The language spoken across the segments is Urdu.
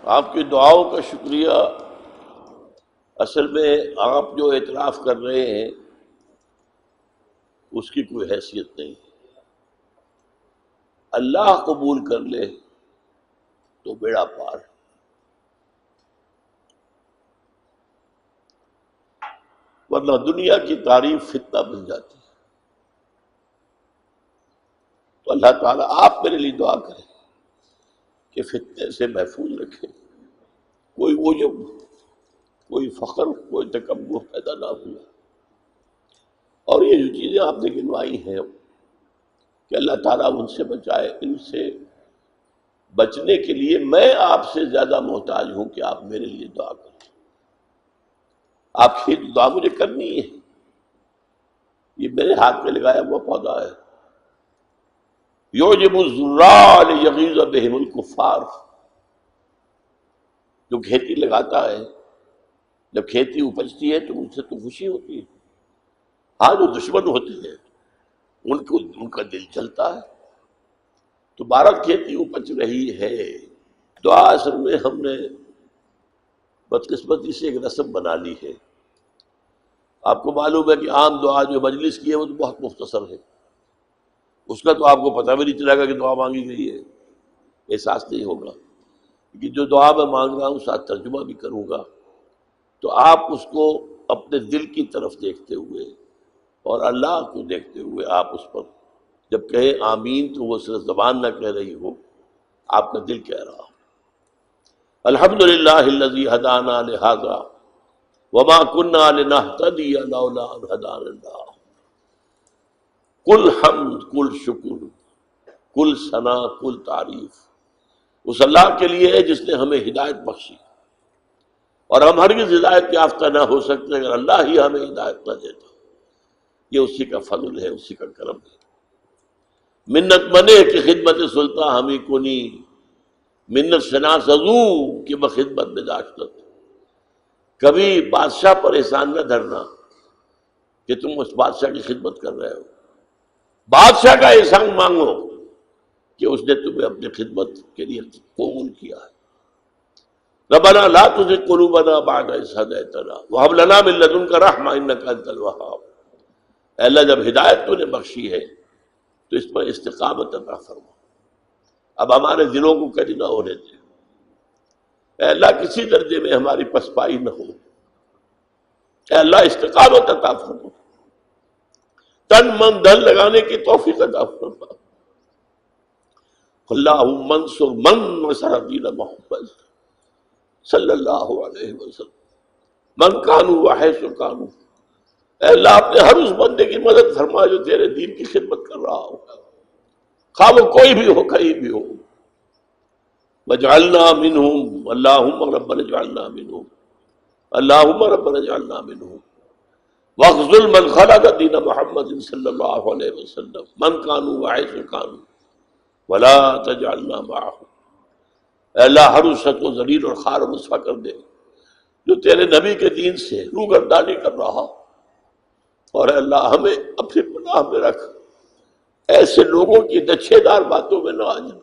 آپ کی دعاؤں کا شکریہ۔ اصل میں آپ جو اعتراف کر رہے ہیں اس کی کوئی حیثیت نہیں۔ اللہ قبول کر لے تو بیڑا پار۔ ورنہ دنیا کی تعریف فتنہ بن جاتی ہے۔ تو اللہ تعالیٰ آپ میرے لیے دعا کریں کہ فتنے سے محفوظ رکھیں، کوئی عجب، کوئی فخر، کوئی تکبر پیدا نہ ہوا۔ اور یہ جو چیزیں آپ نے گنوائی ہیں کہ اللہ تعالیٰ ان سے بچائے، ان سے بچنے کے لیے میں آپ سے زیادہ محتاج ہوں کہ آپ میرے لیے دعا کریں۔ آپ کی دعا مجھے کرنی ہے۔ یہ میرے ہاتھ میں لگایا ہوا پودا ہے، یعجب الزراع لیغیظ بہم الکفار۔ جو کھیتی لگاتا ہے، جب کھیتی اپجتی ہے تو ان سے تو خوشی ہوتی ہے۔ ہاں، جو دشمن ہوتے ہیں ان کا دل چلتا ہے۔ تو بھارت کھیتی اپج رہی ہے۔ دعا اصل میں ہم نے بدقسمتی سے ایک رسم بنا لی ہے۔ آپ کو معلوم ہے کہ عام دعا جو مجلس کی ہے وہ تو بہت مختصر ہے، اس کا تو آپ کو پتہ بھی نہیں چلے گا کہ دعا مانگی گئی ہے، احساس نہیں ہوگا کہ جو دعا میں مانگ رہا ہوں ساتھ ترجمہ بھی کروں گا، تو آپ اس کو اپنے دل کی طرف دیکھتے ہوئے اور اللہ کو دیکھتے ہوئے آپ اس پر جب کہیں آمین تو وہ صرف زبان نہ کہہ رہی ہو، آپ کا دل کہہ رہا ہو۔ الحمدللہ الذی ہدانا لہذا وما كنا لنہتدی لولا ان ہدانا اللہ۔ کل حمد، کل شکر، کل ثنا، کل تعریف اس اللہ کے لیے ہے جس نے ہمیں ہدایت بخشی، اور ہم ہرگز ہدایت یافتہ نہ ہو سکتے اگر اللہ ہی ہمیں ہدایت نہ دیتا۔ یہ اسی کا فضل ہے، اسی کا کرم ہے۔ منت منے کی خدمت سلطان ہمیں کنی، منت شناس ازو کہ بخدمت میں داشتت۔ کبھی بادشاہ پر احسان نہ دھرنا کہ تم اس بادشاہ کی خدمت کر رہے ہو، بادشاہ کا احسان مانگو کہ اس نے تمہیں اپنی خدمت کے لیے قبول کیا ہے۔ ربنا لا تزغ قلوبنا بعد إذ هديتنا وهب لنا من لدنك رحمة إنك أنت الوهاب۔ اے اللہ، جب ہدایت تو نے بخشی ہے تو اس پر استقامت عطا فرما، اب ہمارے دلوں کو کج نہ ہونے دے۔ اے اللہ، کسی درجے میں ہماری پسپائی نہ ہو۔ اے اللہ، استقامت عطا فرما، تن من دل لگانے کی توفیق عطا فرما۔ اللہم انصر من نصر دین محمد صلی اللہ علیہ وسلم من کانوا وحیث کانوا۔ اے اللہ، اپنے ہر اس بندے کی مدد فرما جو تیرے دین کی خدمت کر رہا ہو، خواہ وہ کوئی بھی ہو، کہیں بھی ہو۔ وجعلنا منہم، اللہم ربنا اجعلنا منہم، اللہم ربنا اجعلنا منہم۔ واخذل من خلق دین محمد صلی اللہ علیہ وسلم من کانوا وحیث کانوا ولا تجعلنا معهم۔ اے اللہ، ہر اس شخص کو ذلیل اور خوار و رسوا کر دے جو تیرے نبی کے دین سے روگردانی کر رہا، اور اے اللہ ہمیں اپنی پناہ میں رکھ، ایسے لوگوں کی دچھے دار باتوں میں نہ آ جا،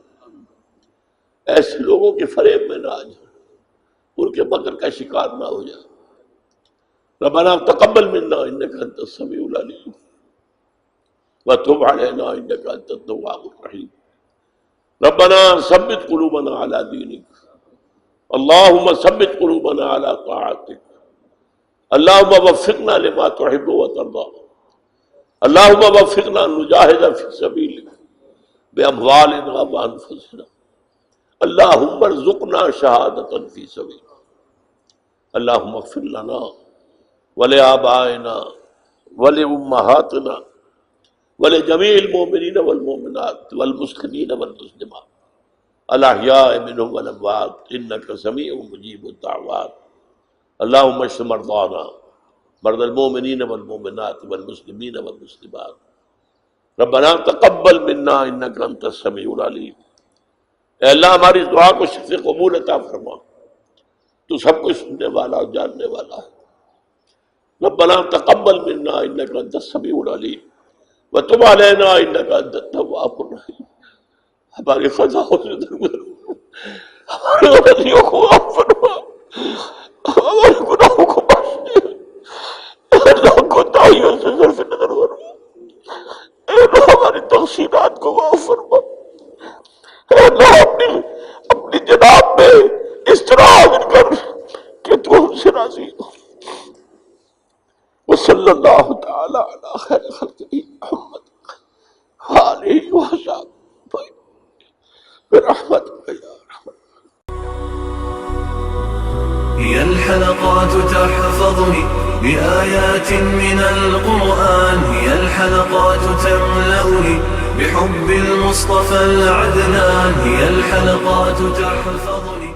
ایسے لوگوں کے فریب میں نہ آ جا، ان کے مکر کا شکار نہ ہو جا۔ ربنا تقبل منا انک انت السمیع العلیم وتب علینا انک انت التواب الرحیم۔ ربنا ثبت قلوبنا على دینک، اللہم ثبت قلوبنا على طاعتک، اللہم وفقنا لما تحب وترضى، اللہم وفقنا نجاہد فی سبیلک باموالنا وانفسنا، اللہم ارزقنا شہادۃ فی سبیلک، اللہم اغفر لنا ولآبائنا ولأمہاتنا ولجمیع المؤمنین والمؤمنات والمسلمین والمسلمات الاحیاء منہم والاموات انک سمیع مجیب الدعوات۔ اللہم اشف مرضانا مرضى المؤمنین والمؤمنات والمسلمین والمسلمات، ربنا تقبل منا انک انت السمیع العلیم۔ اے اللہ، ہماری دعا کو شفع قبول عطا فرما، تو سب کچھ سننے والا اور جاننے والا ہے۔ ربنا تقبل منا انک انت السمیع العلیم وتب علینا انک انت التواب الرحیم۔ ہماری خطاؤں سے درگزر، ہماری غلطیوں کو معاف فرما، ہمارے گناہوں کو بخش دے، اللہ کوتاہیوں سے صرف نظر فرما، اے اللہ ہماری تقصیرات کو معاف فرما، اے اللہ اپنی جناب میں اس طرح حاضر کر کہ تو ہم سے راضی ہو۔ وصلی اللہ تعالی علی خیر خلقہ محمد وآلہ وصحبہ برحمتک یا ارحم۔ هي الحلقات تحفظني بآيات من القرآن، هي الحلقات تملأني بحب المصطفى العدنان، هي الحلقات تحفظني